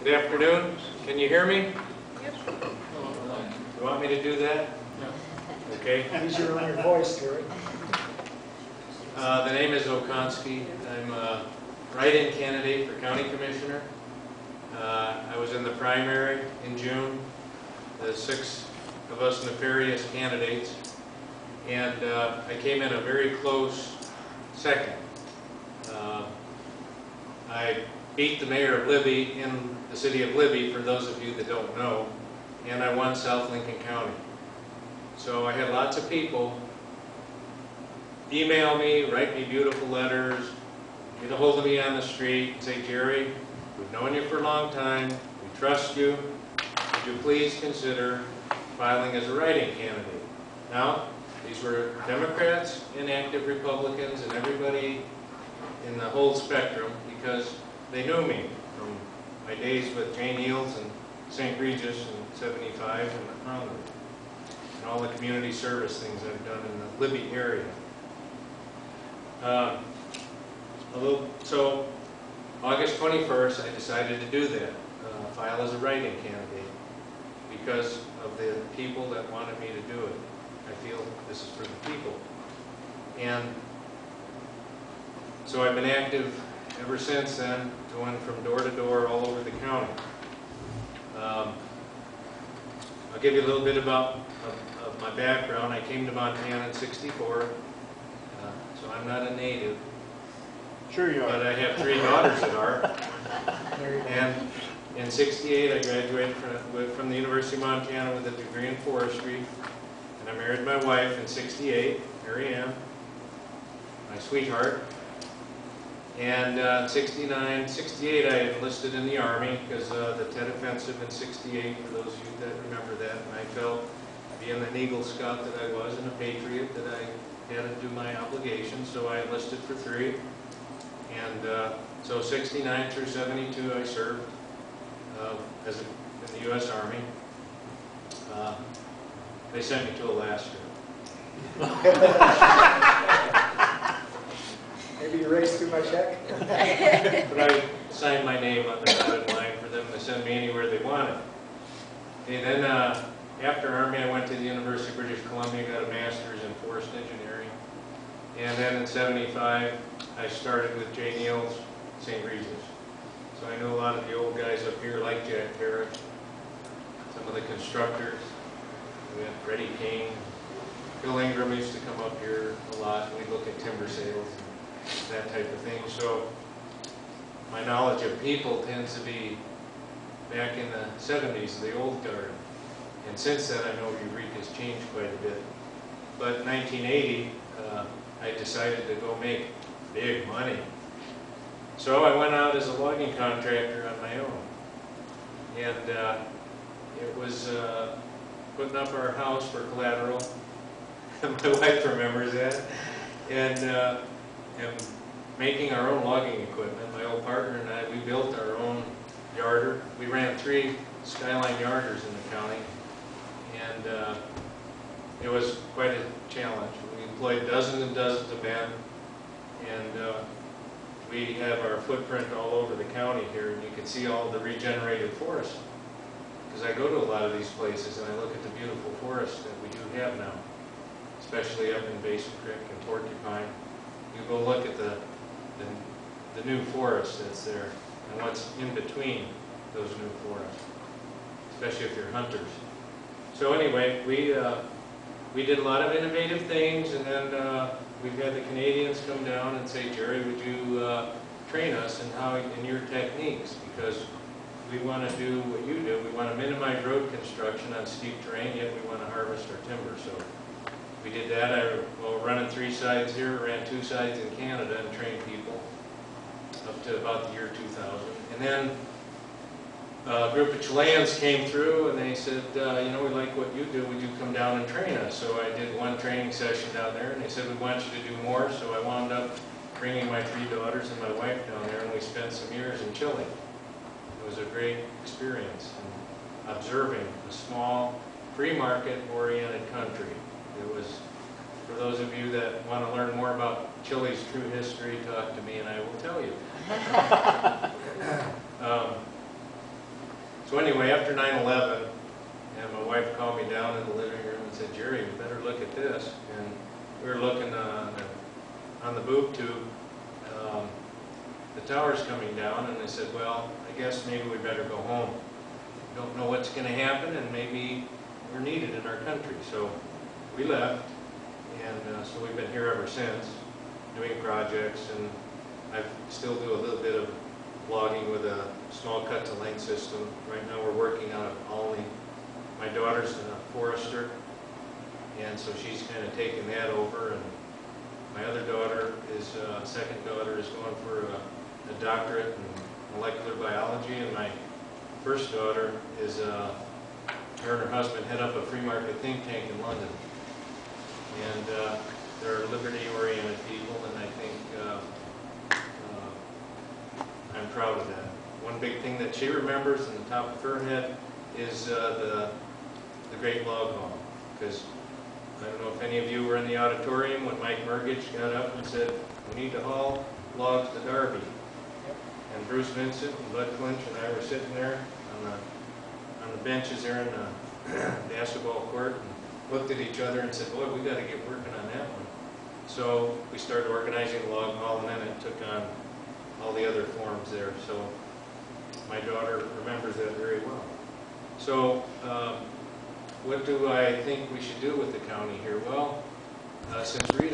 Good afternoon. Can you hear me? Yep. You want me to do that? No. Okay. Use your own voice, Terry. The name is Okonski. I'm a write-in candidate for county commissioner. I was in the primary in June, the 6 of us nefarious candidates, and I came in a very close second. I beat the mayor of Libby in the city of Libby, for those of you that don't know, and I won South Lincoln County. So I had lots of people email me, write me beautiful letters, get a hold of me on the street and say, Jerry, we've known you for a long time, we trust you, would you please consider filing as a write-in candidate? Now, these were Democrats and active Republicans and everybody in the whole spectrum, because they knew me from my days with Jane Eels and St. Regis in '75 and onward, and all the community service things I've done in the Libby area. So August 21st, I decided to do that, file as a write-in candidate, because of the people that wanted me to do it. I feel this is for the people. And so I've been active ever since then, going from door to door all over the county. I'll give you a little bit about of my background. I came to Montana in '64, so I'm not a native. Sure you are. But I have 3 daughters that are. And in '68, I graduated from the University of Montana with a degree in forestry. And I married my wife in '68, Mary Ann, my sweetheart. And in '68, I enlisted in the Army because the Tet Offensive in '68, for those of you that remember that. And I felt, being an Eagle Scout that I was and a patriot, that I had to do my obligations. So I enlisted for 3. And so '69 through '72, I served in the U.S. Army. They sent me to Alaska. Maybe you raised too much heck? But I signed my name on the dotted line for them to send me anywhere they wanted. Okay, then after Army, I went to the University of British Columbia, got a master's in forest engineering. And then in '75, I started with Jane Eels, St. Regis. So I know a lot of the old guys up here, like Jack Parrott, some of the constructors. We had Freddie King. Phil Ingram used to come up here a lot, and we'd look at timber sales and that type of thing. So my knowledge of people tends to be back in the '70s, the old guard. And since then, I know Eureka's changed quite a bit. But in 1980, I decided to go make big money. So I went out as a logging contractor on my own. And it was putting up our house for collateral. My wife remembers that. And making our own logging equipment. My old partner and I, we built our own yarder. We ran 3 Skyline yarders in the county. And it was quite a challenge. We employed dozens and dozens of men. And we have our footprint all over the county here, and you can see all the regenerated forests. Because I go to a lot of these places and I look at the beautiful forests that we do have now, especially up in Basin Creek and Porcupine. You go look at the new forest that's there and what's in between those new forests, especially if you're hunters. So anyway, we did a lot of innovative things, and then we've had the Canadians come down and say, Jerry, would you train us in your techniques? Because we want to do what you do. We want to minimize road construction on steep terrain, yet we want to harvest our timber. So we did that. Running 3 sides here, ran 2 sides in Canada and trained people up to about the year 2000. And then a group of Chileans came through and they said, you know, we like what you do, would you come down and train us? So I did 1 training session down there, and they said, we want you to do more. So I wound up bringing my 3 daughters and my wife down there, and we spent some years in Chile. It was a great experience, and observing a small, free market-oriented country. It was, for those of you that want to learn more about Chile's true history, talk to me and I will tell you. So anyway, after 9/11, and my wife called me down in the living room and said, Jerry, you better look at this. And we were looking on the boob tube, the tower's coming down, and I said, well, I guess maybe we better go home. Don't know what's going to happen, and maybe we're needed in our country. So we left, and so we've been here ever since, doing projects, and I still do a little bit of logging with a small cut-to-length system. Right now we're working out of Alney. My daughter's a forester, and so she's kind of taking that over. And my other daughter is, second daughter, is going for a doctorate in molecular biology, and my first daughter is, her and her husband head up a free market think tank in London. And they're liberty-oriented people, and I think I'm proud of that. One big thing that she remembers in the top of her head is the Great Log Haul. Because I don't know if any of you were in the auditorium when Mike Mergich got up and said, we need to haul logs to Darby. And Bruce Vincent and Bud Clinch and I were sitting there on the benches there in the basketball court and looked at each other and said, boy, we got to get working on that one. So we started organizing the log haul, and then it took on all the other forms there. So my daughter remembers that very well. So what do I think we should do with the county here? Well, since Rita